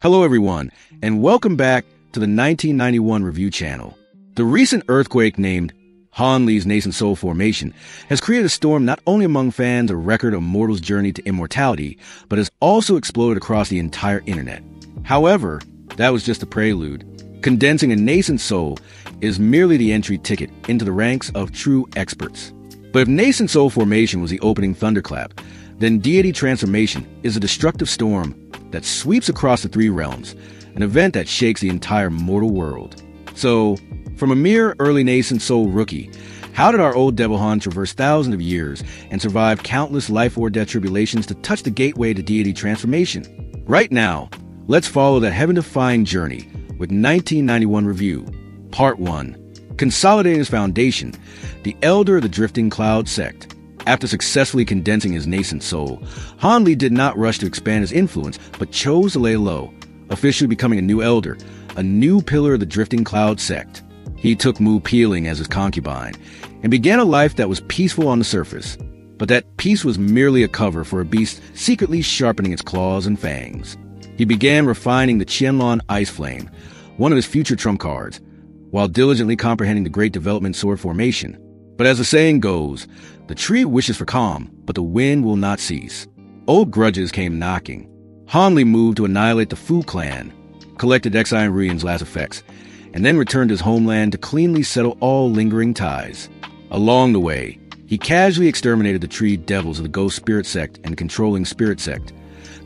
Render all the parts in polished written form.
Hello everyone, and welcome back to the 1991 Review channel. The recent earthquake named Hanli's Nascent Soul Formation has created a storm not only among fans of Record of Mortal's journey to immortality, but has also exploded across the entire internet. However, that was just a prelude. Condensing a nascent soul is merely the entry ticket into the ranks of true experts. But if Nascent Soul Formation was the opening thunderclap, then Deity Transformation is a destructive storm that sweeps across the three realms, an event that shakes the entire mortal world. So, from a mere early nascent soul rookie, how did our old Devil Han traverse thousands of years and survive countless life or death tribulations to touch the gateway to Deity Transformation? Right now, let's follow that heaven-defying journey with 1991 Review, Part 1, Consolidating his Foundation, the Elder of the Drifting Cloud Sect. After successfully condensing his nascent soul, Hanli did not rush to expand his influence, but chose to lay low, officially becoming a new elder, a new pillar of the Drifting Cloud Sect. He took Mu Peeling as his concubine, and began a life that was peaceful on the surface. But that peace was merely a cover for a beast secretly sharpening its claws and fangs. He began refining the Qianlong Ice Flame, one of his future trump cards, while diligently comprehending the Great Development Sword Formation. But as the saying goes, the tree wishes for calm, but the wind will not cease. Old grudges came knocking. Hanli moved to annihilate the Fu clan, collected Exile Ruyan's last effects, and then returned to his homeland to cleanly settle all lingering ties. Along the way, he casually exterminated the tree devils of the Ghost Spirit Sect and Controlling Spirit Sect,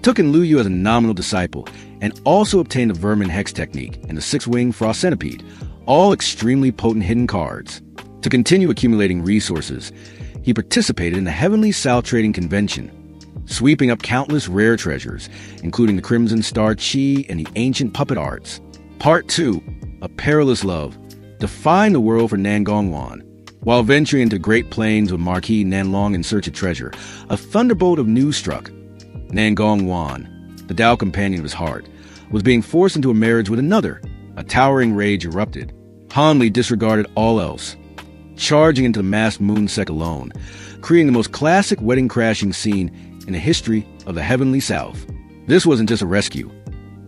took in Luyu as a nominal disciple, and also obtained the Vermin Hex technique and the Six-Wing Frost Centipede, all extremely potent hidden cards. To continue accumulating resources, he participated in the Heavenly South Trading Convention, sweeping up countless rare treasures, including the Crimson Star Chi and the ancient puppet arts. Part 2, A Perilous Love, defined the world for Nangongwan. While venturing into great plains with Marquis Nanlong in search of treasure, a thunderbolt of news struck. Nangongwan, the Tao companion of his heart, was being forced into a marriage with another. A towering rage erupted. Hanli disregarded all else, charging into the masked moon sect alone, creating the most classic wedding crashing scene in the history of the Heavenly South. This wasn't just a rescue.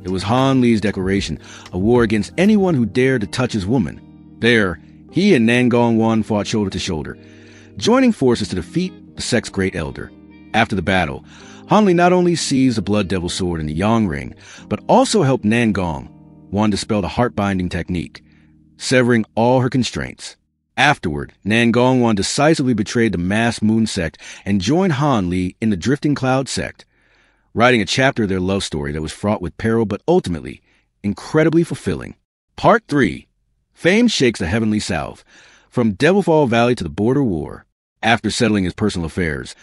It was Hanli's declaration, a war against anyone who dared to touch his woman. There, he and Nangongwan fought shoulder to shoulder, joining forces to defeat the sect's great elder. After the battle, Hanli not only seized the Blood Devil Sword in the Yang Ring, but also helped Nangongwan dispel the heart-binding technique, severing all her constraints. Afterward, Nangongwan decisively betrayed the masked moon sect and joined Hanli in the Drifting Cloud Sect, writing a chapter of their love story that was fraught with peril but ultimately incredibly fulfilling. Part 3, Fame Shakes the Heavenly South, from Devilfall Valley to the Border War. After settling his personal affairs,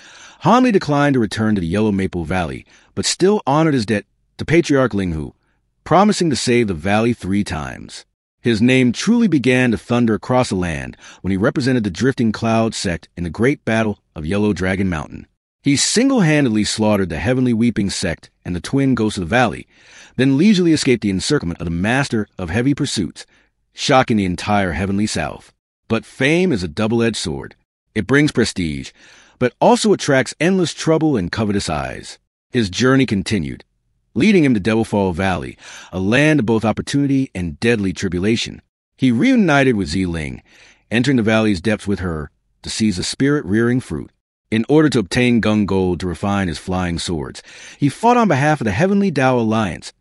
Hanli declined to return to the Yellow Maple Valley, but still honored his debt to Patriarch Linghu, promising to save the valley 3 times. His name truly began to thunder across the land when he represented the Drifting Cloud Sect in the Great Battle of Yellow Dragon Mountain. He single-handedly slaughtered the Heavenly Weeping Sect and the twin Ghosts of the Valley, then leisurely escaped the encirclement of the Master of Heavy Pursuits, shocking the entire Heavenly South. But fame is a double-edged sword. It brings prestige, but also attracts endless trouble and covetous eyes. His journey continued, leading him to Devilfall Valley, a land of both opportunity and deadly tribulation. He reunited with Ziling, entering the valley's depths with her to seize the spirit-rearing fruit. In order to obtain Gung Gold to refine his flying swords, he fought on behalf of the Heavenly Tao Alliance,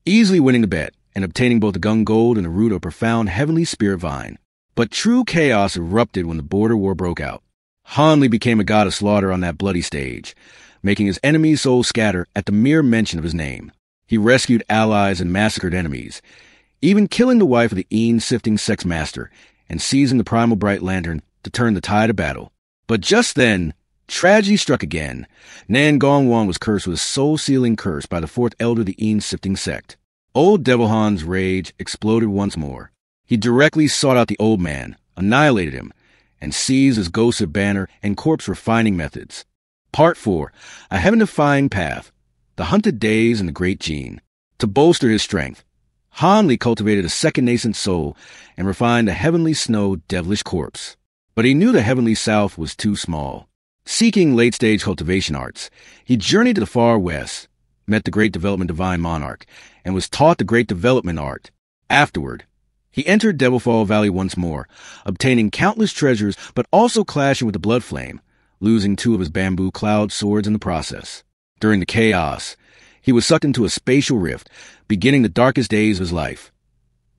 easily winning the bet and obtaining both the Gung Gold and the root of a profound heavenly spirit vine. But true chaos erupted when the border war broke out. Hanli became a god of slaughter on that bloody stage, making his enemies' souls scatter at the mere mention of his name. He rescued allies and massacred enemies, even killing the wife of the Een-sifting sex master and seizing the primal bright lantern to turn the tide of battle. But just then, tragedy struck again. Nangongwan was cursed with a soul-sealing curse by the 4th elder of the Een-sifting sect. Old Devil Han's rage exploded once more. He directly sought out the old man, annihilated him, and seized his ghosted banner and corpse refining methods. Part 4, A Heaven-Defying Path, The Hunted Days and the Great Gene. To bolster his strength, Hanli cultivated a second nascent soul and refined the Heavenly Snow devilish corpse. But he knew the Heavenly South was too small. Seeking late-stage cultivation arts, he journeyed to the far west, met the Great Development Divine Monarch, and was taught the Great Development Art. Afterward, he entered Devilfall Valley once more, obtaining countless treasures but also clashing with the Blood Flame, losing 2 of his bamboo cloud swords in the process. During the chaos, he was sucked into a spatial rift, beginning the darkest days of his life.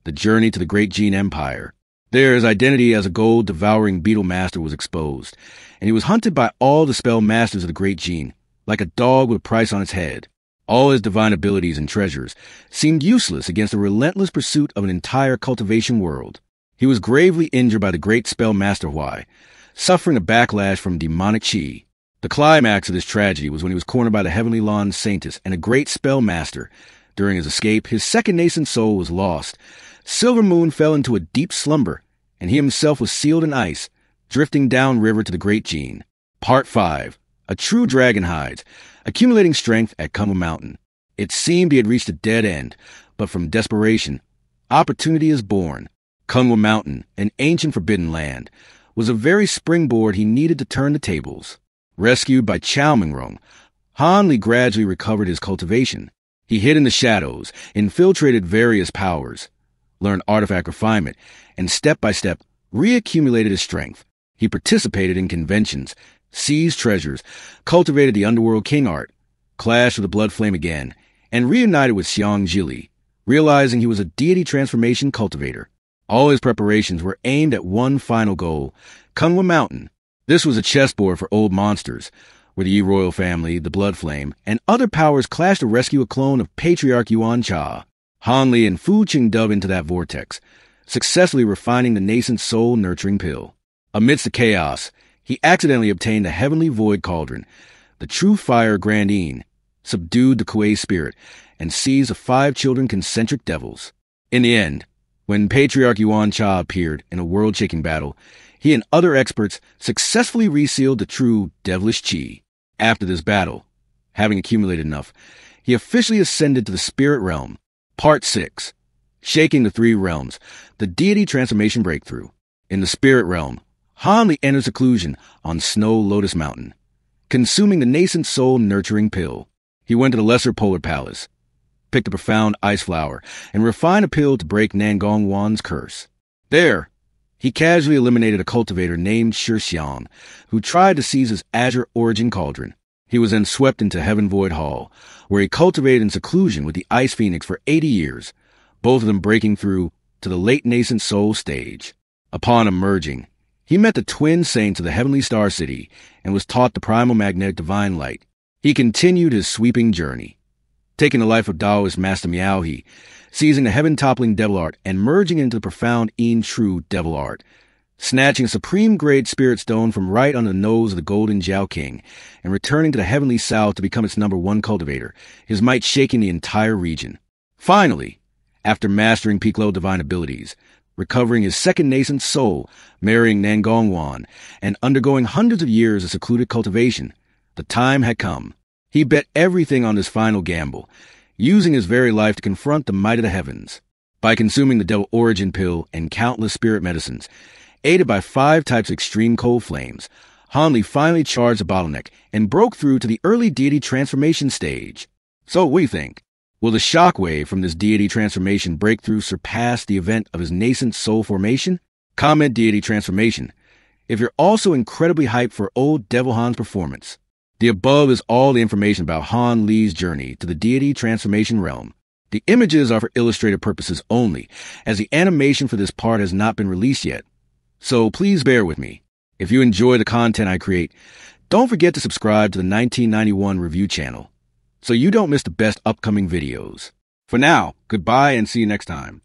The journey to the Great Gene Empire. There, his identity as a gold-devouring beetle master was exposed, and he was hunted by all the spell masters of the Great Gene, like a dog with a price on its head. All his divine abilities and treasures seemed useless against the relentless pursuit of an entire cultivation world. He was gravely injured by the Great Spell Master Hwai, suffering a backlash from demonic chi. The climax of this tragedy was when he was cornered by the Heavenly Lawn Saintess and a great spell master. During his escape, his second nascent soul was lost. Silver Moon fell into a deep slumber, and he himself was sealed in ice, drifting downriver to the Great Gene. Part 5. A true dragon hides, accumulating strength at Kunwa Mountain. It seemed he had reached a dead end, but from desperation, opportunity is born. Kunwa Mountain, an ancient forbidden land, was a very springboard he needed to turn the tables. Rescued by Chowmingrung, Han Li gradually recovered his cultivation. He hid in the shadows, infiltrated various powers, learned artifact refinement, and step-by-step reaccumulated his strength. He participated in conventions, seized treasures, cultivated the Underworld King art, clashed with the Blood Flame again, and reunited with Xiang Jili, realizing he was a deity transformation cultivator. All his preparations were aimed at one final goal, Kunwa Mountain. This was a chessboard for old monsters, where the Yi royal family, the Blood Flame, and other powers clashed to rescue a clone of Patriarch Yuan Cha. Han Li and Fu Qing dove into that vortex, successfully refining the nascent soul-nurturing pill. Amidst the chaos, he accidentally obtained the Heavenly Void Cauldron. The true fire Grandine subdued the Kuei spirit and seized the 5 children concentric devils. In the end, when Patriarch Yuan Cha appeared in a world-shaking battle, he and other experts successfully resealed the true devilish chi. After this battle, having accumulated enough, he officially ascended to the spirit realm. Part 6. Shaking the 3 realms, the deity transformation breakthrough. In the spirit realm, Han Li entered seclusion on Snow Lotus Mountain, consuming the nascent soul-nurturing pill. He went to the Lesser Polar Palace, picked a profound ice flower, and refined a pill to break Nangong Wan's curse. There, he casually eliminated a cultivator named Shixiang, who tried to seize his Azure Origin Cauldron. He was then swept into Heaven Void Hall, where he cultivated in seclusion with the Ice Phoenix for 80 years, both of them breaking through to the late nascent soul stage. Upon emerging, he met the twin saints of the Heavenly Star City and was taught the primal magnetic divine light. He continued his sweeping journey, taking the life of Taoist Master Miaohe, seizing the heaven-toppling devil art and merging into the profound Yin True devil art, snatching a supreme-grade spirit stone from right on the nose of the golden Jiao King, and returning to the heavenly south to become its #1 cultivator, his might shaking the entire region. Finally, after mastering peak-level divine abilities, recovering his second nascent soul, marrying Nangong Wan, and undergoing hundreds of years of secluded cultivation, the time had come. He bet everything on this final gamble, using his very life to confront the might of the heavens. By consuming the Devil Origin Pill and countless spirit medicines, aided by 5 types of extreme cold flames, Han Li finally charged the bottleneck and broke through to the early deity transformation stage. So what do you think? Will the shockwave from this deity transformation breakthrough surpass the event of his nascent soul formation? Comment deity transformation if you're also incredibly hyped for old Devil Han's performance. The above is all the information about Han Li's journey to the deity transformation realm. The images are for illustrative purposes only, as the animation for this part has not been released yet. So please bear with me. If you enjoy the content I create, don't forget to subscribe to the 1991 Review channel, so you don't miss the best upcoming videos. For now, goodbye and see you next time.